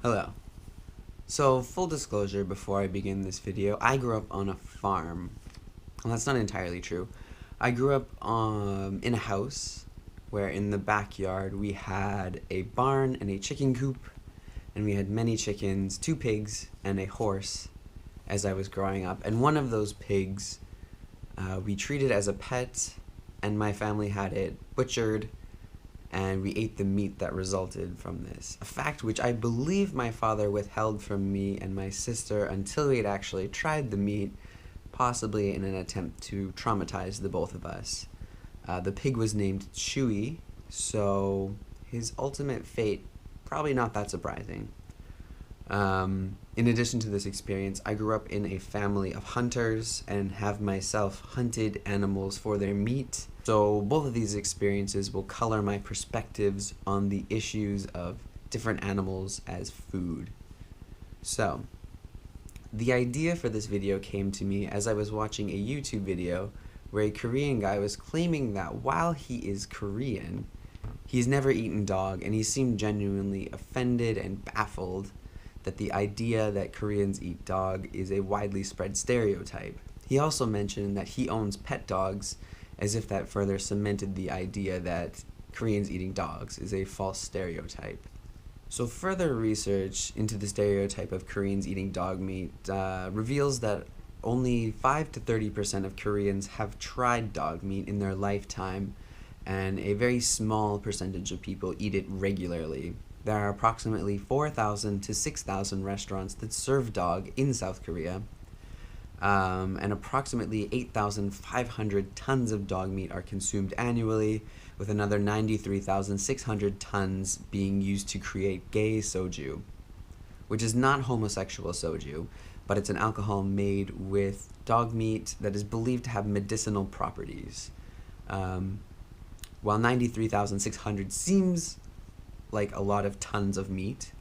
Hello. So, full disclosure before I begin this video, I grew up on a farm. Well, that's not entirely true. I grew up in a house where in the backyard we had a barn and a chicken coop, and we had many chickens, 2 pigs, and a horse as I was growing up. And one of those pigs we treated as a pet, and my family had it butchered and we ate the meat that resulted from this. A fact which I believe my father withheld from me and my sister until we had actually tried the meat, possibly in an attempt to traumatize the both of us. The pig was named Chewy, so his ultimate fate, probably not that surprising. In addition to this experience, I grew up in a family of hunters and have myself hunted animals for their meat. So both of these experiences will color my perspectives on the issues of different animals as food. So, the idea for this video came to me as I was watching a YouTube video where a Korean guy was claiming that while he is Korean, he's never eaten dog, and he seemed genuinely offended and baffled that the idea that Koreans eat dog is a widely spread stereotype. He also mentioned that he owns pet dogs, as if that further cemented the idea that Koreans eating dogs is a false stereotype. So further research into the stereotype of Koreans eating dog meat reveals that only 5 to 30% of Koreans have tried dog meat in their lifetime, and a very small percentage of people eat it regularly. There are approximately 4,000 to 6,000 restaurants that serve dog in South Korea, and approximately 8,500 tons of dog meat are consumed annually, with another 93,600 tons being used to create gay soju, which is not homosexual soju, but it's an alcohol made with dog meat that is believed to have medicinal properties. While 93,600 seems like a lot of tons of meat,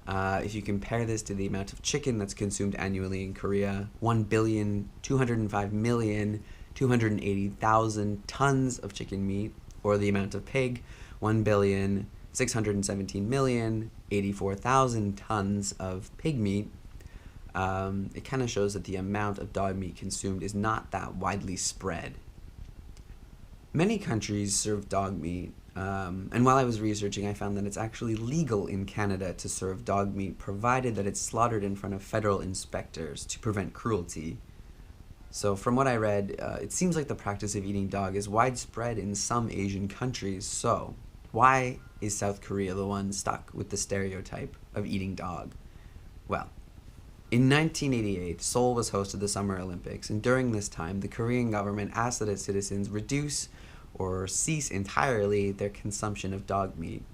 if you compare this to the amount of chicken that's consumed annually in Korea, 1,205,280,000 tons of chicken meat, or the amount of pig, 1,617,084,000 tons of pig meat, it kind of shows that the amount of dog meat consumed is not that widely spread. Many countries serve dog meat, and while I was researching, I found that it's actually legal in Canada to serve dog meat, provided that it's slaughtered in front of federal inspectors to prevent cruelty. So from what I read, it seems like the practice of eating dog is widespread in some Asian countries. So why is South Korea the one stuck with the stereotype of eating dog? Well, in 1988, Seoul was host of the Summer Olympics, and during this time, the Korean government asked that its citizens reduce or cease entirely their consumption of dog meat.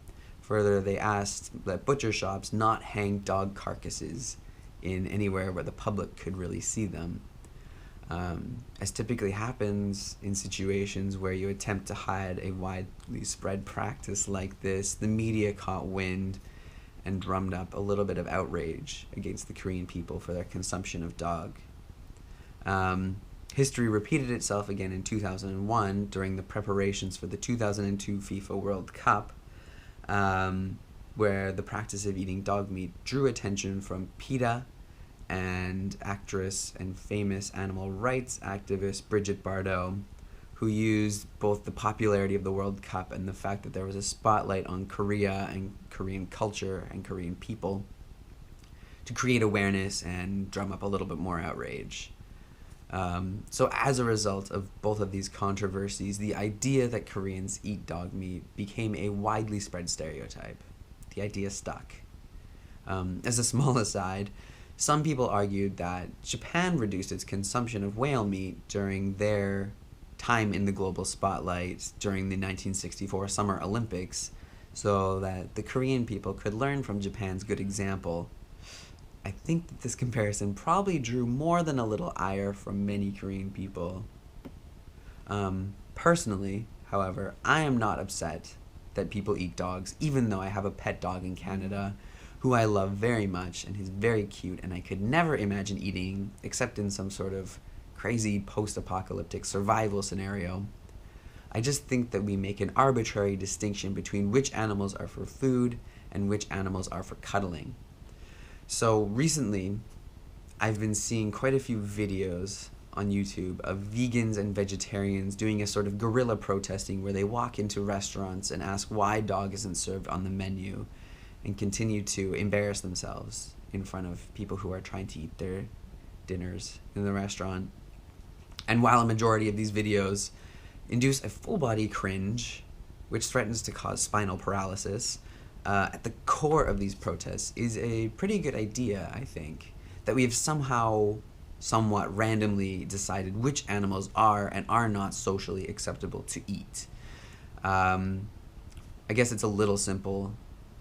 Further, they asked that butcher shops not hang dog carcasses in anywhere where the public could really see them. As typically happens in situations where you attempt to hide a widely spread practice like this, the media caught wind and drummed up a little bit of outrage against the Korean people for their consumption of dog. History repeated itself again in 2001 during the preparations for the 2002 FIFA World Cup, where the practice of eating dog meat drew attention from PETA and actress and famous animal rights activist Brigitte Bardot, who used both the popularity of the World Cup and the fact that there was a spotlight on Korea and Korean culture and Korean people to create awareness and drum up a little bit more outrage. So as a result of both of these controversies, the idea that Koreans eat dog meat became a widely spread stereotype. The idea stuck. As a small aside, some people argued that Japan reduced its consumption of whale meat during their time in the global spotlight during the 1964 Summer Olympics, so that the Korean people could learn from Japan's good example. I think that this comparison probably drew more than a little ire from many Korean people. Personally, however, I am not upset that people eat dogs, even though I have a pet dog in Canada who I love very much, and he's very cute, and I could never imagine eating except in some sort of crazy post-apocalyptic survival scenario. I just think that we make an arbitrary distinction between which animals are for food and which animals are for cuddling. So recently, I've been seeing quite a few videos on YouTube of vegans and vegetarians doing a sort of guerrilla protesting where they walk into restaurants and ask why dog isn't served on the menu and continue to embarrass themselves in front of people who are trying to eat their dinners in the restaurant. And while a majority of these videos induce a full body cringe, which threatens to cause spinal paralysis, at the core of these protests is a pretty good idea, I think, that we have somehow, somewhat randomly decided which animals are and are not socially acceptable to eat. I guess it's a little simple,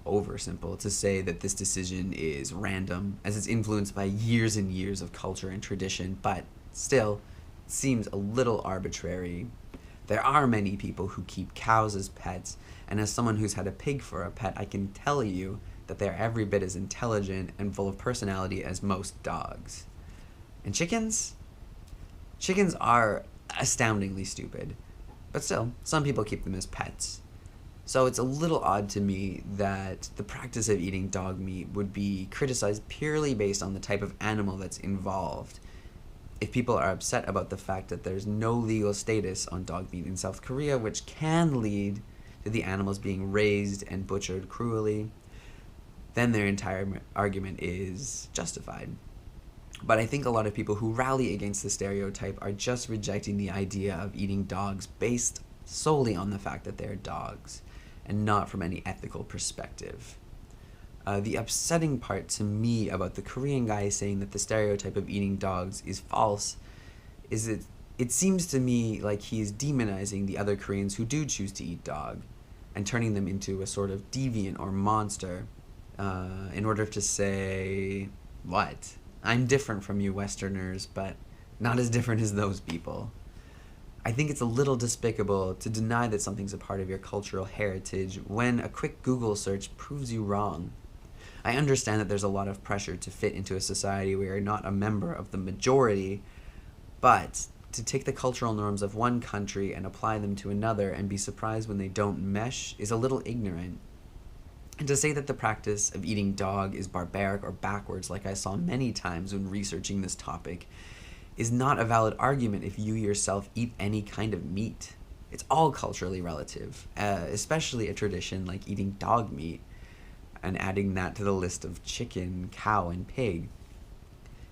over simple, to say that this decision is random, as it's influenced by years and years of culture and tradition, but still, it seems a little arbitrary. There are many people who keep cows as pets, and as someone who's had a pig for a pet, I can tell you that they're every bit as intelligent and full of personality as most dogs. And chickens? Chickens are astoundingly stupid, but still, some people keep them as pets. So it's a little odd to me that the practice of eating dog meat would be criticized purely based on the type of animal that's involved. If people are upset about the fact that there's no legal status on dog meat in South Korea, which can lead to the animals being raised and butchered cruelly, then their entire argument is justified. But I think a lot of people who rally against the stereotype are just rejecting the idea of eating dogs based solely on the fact that they're dogs, and not from any ethical perspective. The upsetting part to me about the Korean guy saying that the stereotype of eating dogs is false is that it seems to me like he is demonizing the other Koreans who do choose to eat dog and turning them into a sort of deviant or monster in order to say, what? I'm different from you Westerners, but not as different as those people. I think it's a little despicable to deny that something's a part of your cultural heritage when a quick Google search proves you wrong. I understand that there's a lot of pressure to fit into a society where you're not a member of the majority, but to take the cultural norms of one country and apply them to another and be surprised when they don't mesh is a little ignorant. And to say that the practice of eating dog is barbaric or backwards, like I saw many times when researching this topic, is not a valid argument if you yourself eat any kind of meat. It's all culturally relative, especially a tradition like eating dog meat, and adding that to the list of chicken, cow, and pig.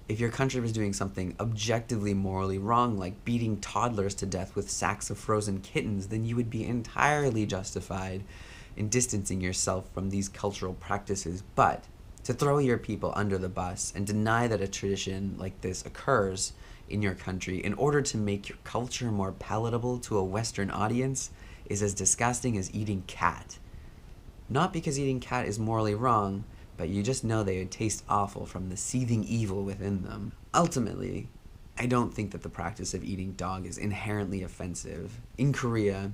If your country was doing something objectively morally wrong, like beating toddlers to death with sacks of frozen kittens, then you would be entirely justified in distancing yourself from these cultural practices. But to throw your people under the bus and deny that a tradition like this occurs in your country in order to make your culture more palatable to a Western audience is as disgusting as eating cat. Not because eating cat is morally wrong, but you just know they would taste awful from the seething evil within them. Ultimately, I don't think that the practice of eating dog is inherently offensive. In Korea,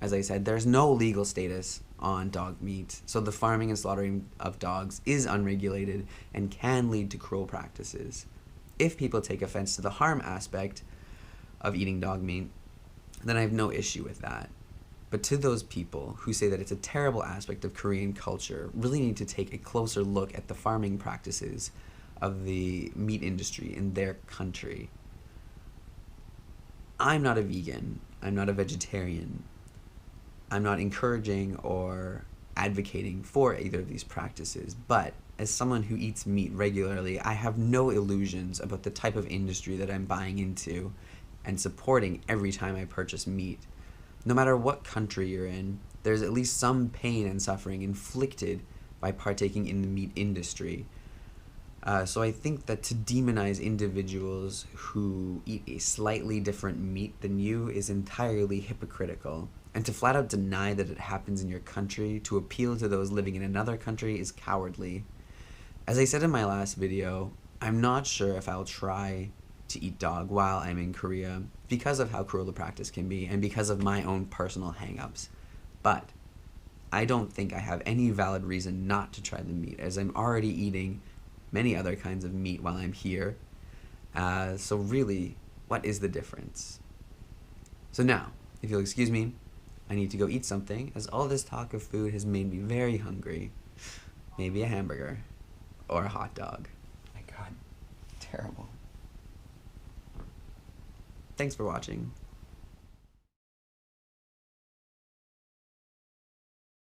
as I said, there's no legal status on dog meat, so the farming and slaughtering of dogs is unregulated and can lead to cruel practices. If people take offense to the harm aspect of eating dog meat, then I have no issue with that. But to those people who say that it's a terrible aspect of Korean culture, really need to take a closer look at the farming practices of the meat industry in their country. I'm not a vegan. I'm not a vegetarian. I'm not encouraging or advocating for either of these practices, but as someone who eats meat regularly, I have no illusions about the type of industry that I'm buying into and supporting every time I purchase meat. No matter what country you're in, there's at least some pain and suffering inflicted by partaking in the meat industry. So I think that to demonize individuals who eat a slightly different meat than you is entirely hypocritical. And to flat out deny that it happens in your country to appeal to those living in another country is cowardly. As I said in my last video, I'm not sure if I'll try to eat dog while I'm in Korea because of how cruel the practice can be and because of my own personal hang-ups. But I don't think I have any valid reason not to try the meat, as I'm already eating many other kinds of meat while I'm here. So really, what is the difference? So now, if you'll excuse me, I need to go eat something, as all this talk of food has made me very hungry. Maybe a hamburger. or a hot dog. My God, terrible. Thanks for watching.